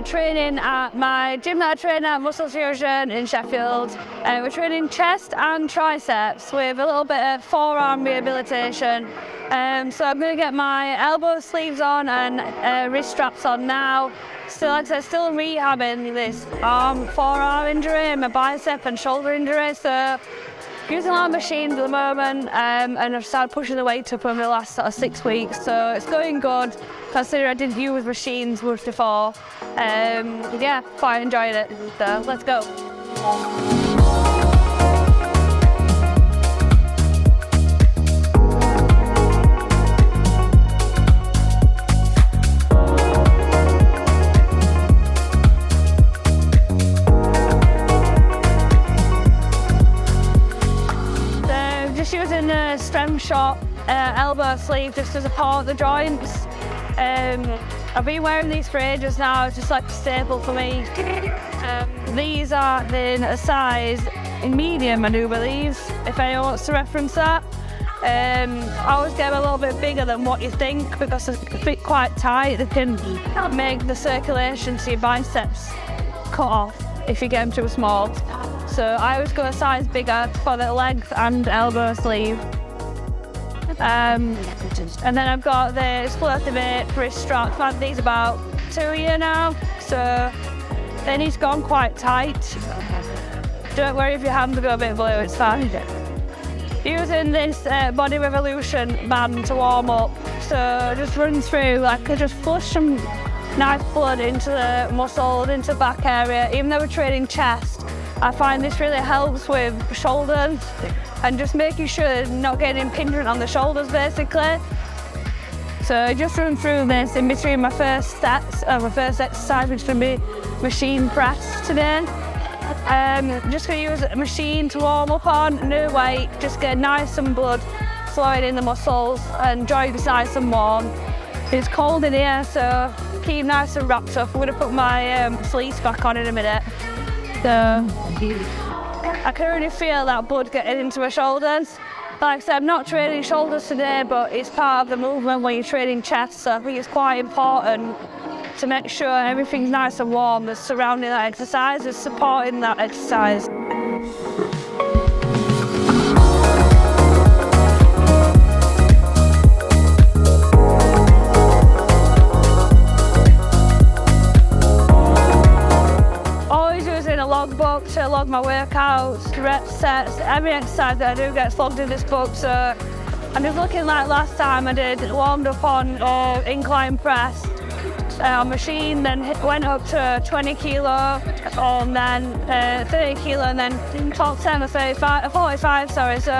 training at my gym that I train at, Muscle Fusion in Sheffield. We're training chest and triceps with a little bit of forearm rehabilitation. So I'm going to get my elbow sleeves on and wrist straps on now. Still, like I said, still rehabbing this forearm injury and my bicep and shoulder injury. So using a lot of machines at the moment, and I've started pushing the weight up over the last sort of 6 weeks. So it's going good, considering I didn't use machines much before. Yeah, quite enjoying it. So let's go. Using a strength shot elbow sleeve just to support the joints. I've been wearing these for ages now, it's just like a staple for me. These are in a size in medium, I do believe, if anyone wants to reference that. I always get them a little bit bigger than what you think because they fit quite tight. They can make the circulation to your biceps cut off if you get them too small. So I always go a size bigger for the length and elbow sleeve. And then I've got the explosive 8 wrist straps. I've had these about 2 years now, so they need to go on quite tight. Don't worry if your hands go a bit blue, it's fine. Using this Body Revolution band to warm up, so just run through, like I just flush some nice blood into the muscles, into the back area. Even though we're training chest, I find this really helps with shoulders and just making sure not getting impingement on the shoulders basically. So just run through this in between my first sets, my first exercise, which is going to be machine press today. Just going to use a machine to warm up on, no weight, just get nice and blood flowing in the muscles and joints nice and warm. It's cold in here, so keep nice and wrapped up. I'm going to put my sleeves back on in a minute. So I can already feel that blood getting into my shoulders. Like I said, I'm not training shoulders today, but it's part of the movement when you're training chest, so I think it's quite important to make sure everything's nice and warm that's surrounding that exercise, is supporting that exercise. Logbook to log my workouts, reps, sets, every exercise that I do gets logged in this book. So I'm just looking like last time I did, warmed up on incline press on machine, then went up to 20 kilo and then 30 kilo and then top 10 or 45, sorry. So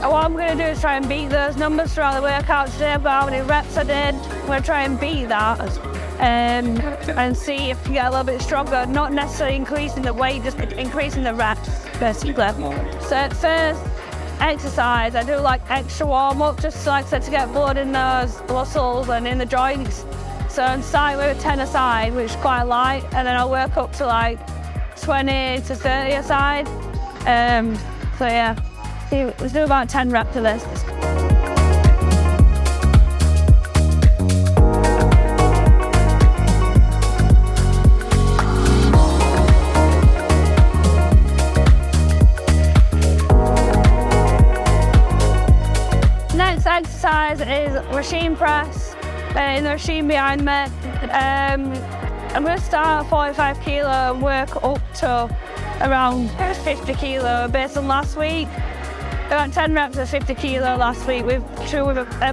what I'm going to do is try and beat those numbers throughout the workout today, about how many reps I did. I'm going to try and beat that. And see if you get a little bit stronger, not necessarily increasing the weight, just increasing the reps, basically. So at first exercise, I do like extra warm-up, just like I said, to get blood in those muscles and in the joints. So I'm starting with a 10 a side, which is quite light, and then I'll work up to like 20 to 30 a side. So yeah, let's do about 10 reps of this. Exercise is machine press in the machine behind me. I'm going to start at 45 kilo and work up to around 50 kilo based on last week. I got 10 reps of 50 kilo last week with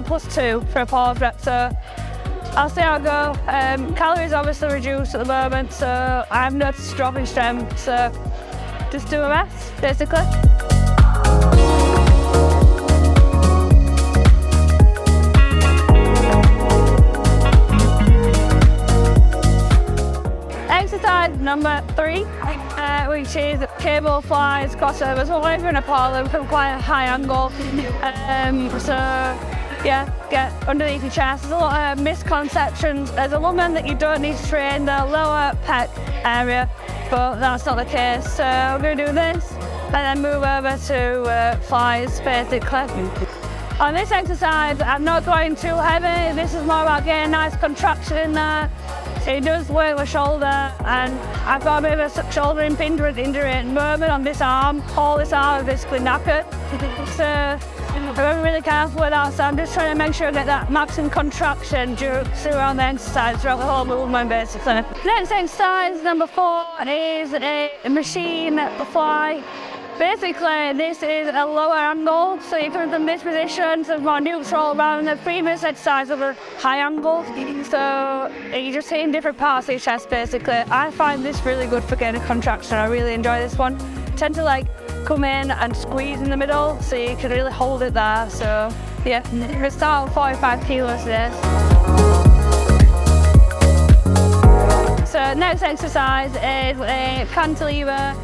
plus 2 for a pause rep, so I'll see how I go. Calories obviously reduced at the moment, so I've noticed a drop in strength, so just do a rest basically. Exercise number 3, which is cable flies, crossovers. We're away from a pole from quite a high angle. So yeah, get underneath your chest. There's a lot of misconceptions. As a woman, that you don't need to train the lower pec area, but that's not the case. So we're going to do this and then move over to flies basically. On this exercise, I'm not going too heavy. This is more about getting a nice contraction in there. it does work my shoulder, and I've got a bit of a shoulder impingement injury at the moment on this arm. All this arm is basically knackered. So I'm very, really careful with that, so I'm just trying to make sure I get that maximum contraction throughout the exercise, throughout the whole movement basically. Next exercise, number 4, is a machine fly. Basically, this is a lower angle, so you come from this position to more neutral, rather than the previous exercise of a high angle. So you're just hitting different parts of your chest basically. I find this really good for getting a contraction. I really enjoy this one. I tend to like come in and squeeze in the middle, so you can really hold it there. So yeah, we start with 45 kilos today. So next exercise is a cantilever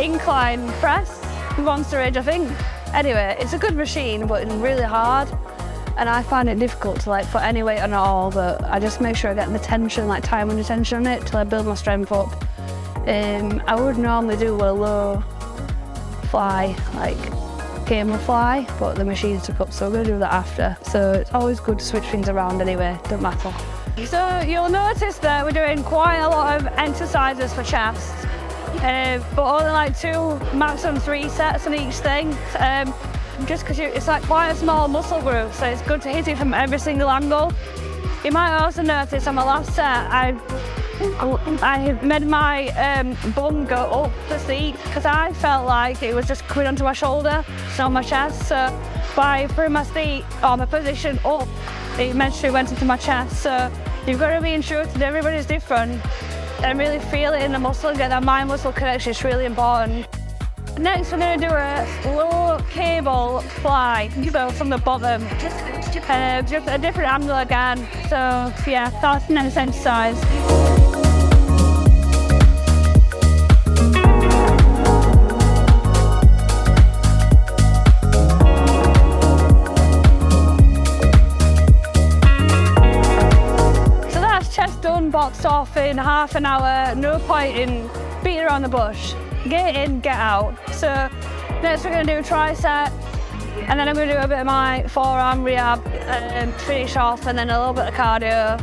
incline press, Monster Age I think. Anyway, it's a good machine, but it's really hard, and I find it difficult to like put any weight on it all, but I just make sure I get the tension, like time under tension on it, till I build my strength up. I would normally do a low fly, like camel fly, but the machine took up, so I'm going to do that after. So it's always good to switch things around anyway, don't matter. So you'll notice that we're doing quite a lot of exercises for chest. But only like 2, maximum 3 sets on each thing, just because it's like quite a small muscle group, so it's good to hit it from every single angle. You might also notice on my last set I made my bum go up the seat, because I felt like it was just coming onto my shoulder, not my chest. So by putting my seat or my position up, it eventually went into my chest. So you've got to be instructed, everybody's different, and really feel it in the muscle, get that mind-muscle connection. It's really important. Next, we're going to do a low cable fly, so from the bottom, just a different angle again. So yeah, that's the next exercise. Boxed off in half an hour, no point in beating around the bush. Get in, get out. So next we're going to do a tricep, and then I'm going to do a bit of my forearm rehab and finish off, and then a little bit of cardio.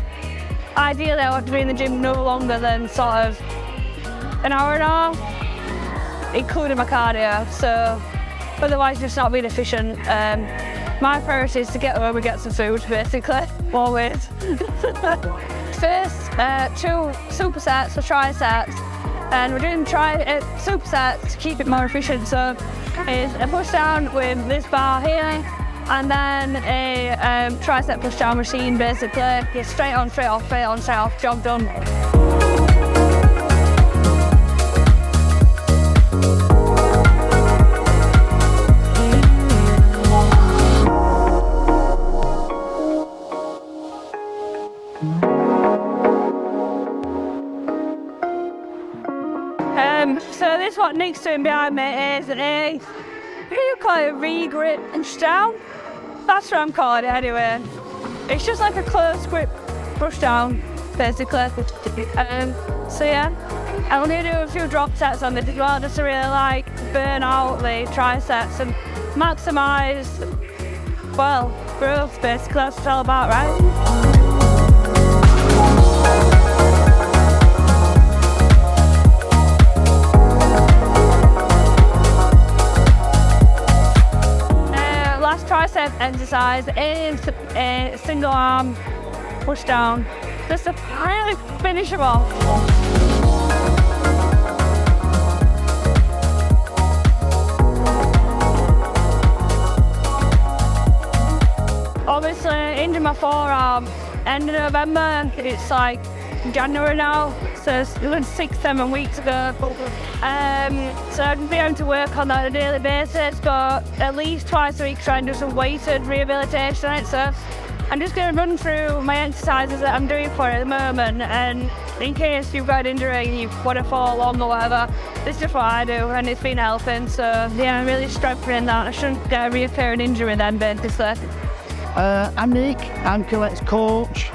Ideally I want to be in the gym no longer than sort of an hour and a half, including my cardio, so otherwise just not being efficient. My priority is to get home and get some food basically, always. First, 2 supersets for triceps, and we're doing supersets to keep it more efficient. So it's a push down with this bar here, and then a tricep push down machine basically. You're straight on, straight off, straight on, straight off, job done. So this what Nick's doing behind me is a, what do you call it, re-grip push down? That's what I'm calling it anyway. It's just like a close grip push down, basically. So yeah, I'm going to do a few drop sets on this as well, just to really like burn out the triceps and maximise, well, growth basically. That's what it's all about, right? Tricep exercise is a single arm push down, just to really finish them off. Obviously injured my forearm end of November, it's like January now, so it was 6-7 weeks ago. So I've been able to work on that on a daily basis, but at least twice a week try and do some weighted rehabilitation on it. So I'm just going to run through my exercises that I'm doing for it at the moment, and in case you've got an injury and you want to fall on or whatever, this is just what I do, and it's been helping. So yeah, I'm really strengthening that. I shouldn't get a reoccurring injury then, basically. I'm Nick, I'm Colette's coach,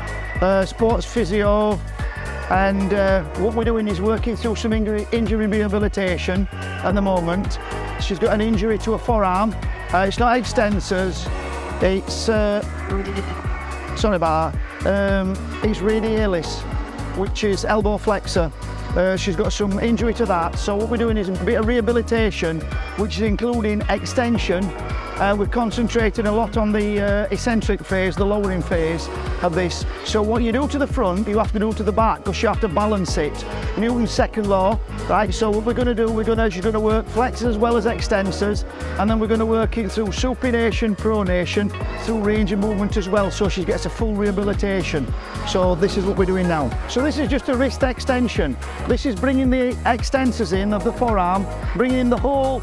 sports physio, and what we're doing is working through some injury rehabilitation at the moment. She's got an injury to her forearm. It's not extensors, it's, sorry about that, it's radialis, which is elbow flexor. She's got some injury to that, so what we're doing is a bit of rehabilitation, which is including extension. We're concentrating a lot on the eccentric phase, the lowering phase of this. So what you do to the front, you have to do to the back, because you have to balance it. Newton's second law, right? So what we're going to do, she's going to work flexors as well as extensors, and then we're going to work it through supination, pronation, through range of movement as well, so she gets a full rehabilitation. So this is what we're doing now. So this is just a wrist extension. This is bringing the extensors in of the forearm, bringing in the whole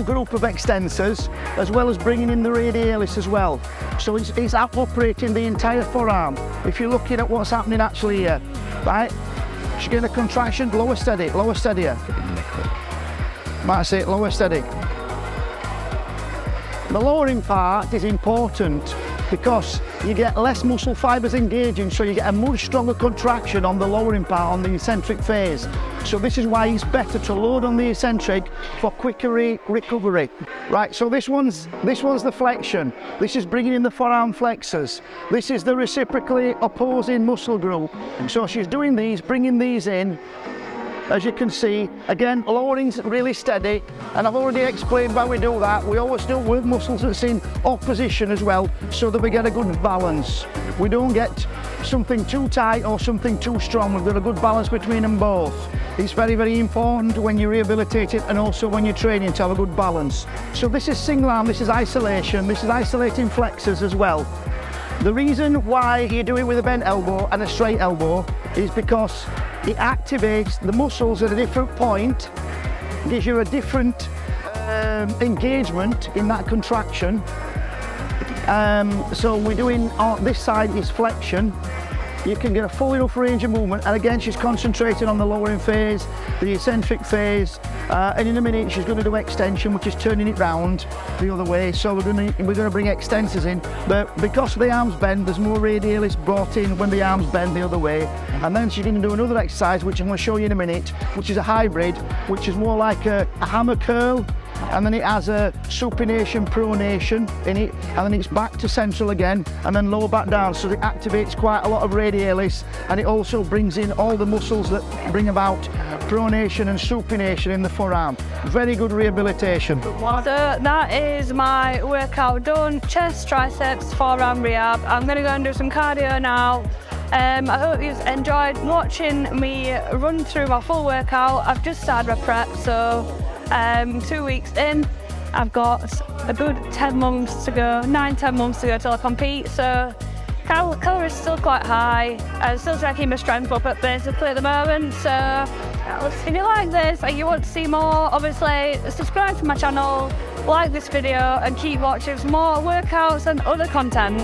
group of extensors, as well as bringing in the radialis as well. So it's operating the entire forearm. If you're looking at what's happening actually here, right? She's getting a contraction, lower steady here. Might say it, lower steady. The lowering part is important because you get less muscle fibres engaging, so you get a much stronger contraction on the lowering part, on the eccentric phase. So this is why it's better to load on the eccentric for quicker recovery. Right, so this one's the flexion. This is bringing in the forearm flexors. This is the reciprocally opposing muscle group. So she's doing these, bringing these in. As you can see, again, lowering's really steady, and I've already explained why we do that. We always do with muscles that's in opposition as well, so that we get a good balance. We don't get something too tight or something too strong. We've got a good balance between them both. It's very, very important when you rehabilitate it and also when you're training to have a good balance. So this is single arm, this is isolation, this is isolating flexors as well. The reason why you do it with a bent elbow and a straight elbow is because it activates the muscles at a different point, gives you a different engagement in that contraction. So we're doing, this side is flexion. You can get a full enough range of movement, and again she's concentrating on the lowering phase, the eccentric phase, and in a minute she's going to do extension, which is turning it round the other way. So we're going to bring extensors in, but because the arms bend, there's more radialis brought in when the arms bend the other way. And then she's going to do another exercise, which I'm going to show you in a minute, which is a hybrid, which is more like a hammer curl, and then it has a supination, pronation in it, and then it's back to central again, and then lower back down. So it activates quite a lot of radialis, and it also brings in all the muscles that bring about pronation and supination in the forearm. Very good rehabilitation. So that is my workout done. Chest, triceps, forearm rehab. I'm going to go and do some cardio now. I hope you've enjoyed watching me run through my full workout. I've just started my prep, so 2 weeks in, I've got a good 10 months to go, 9-10 months to go till I compete, so calories still quite high. I'm still trying to keep my strength up basically at the moment, so if you like this and you want to see more, obviously subscribe to my channel, like this video and keep watching for more workouts and other content.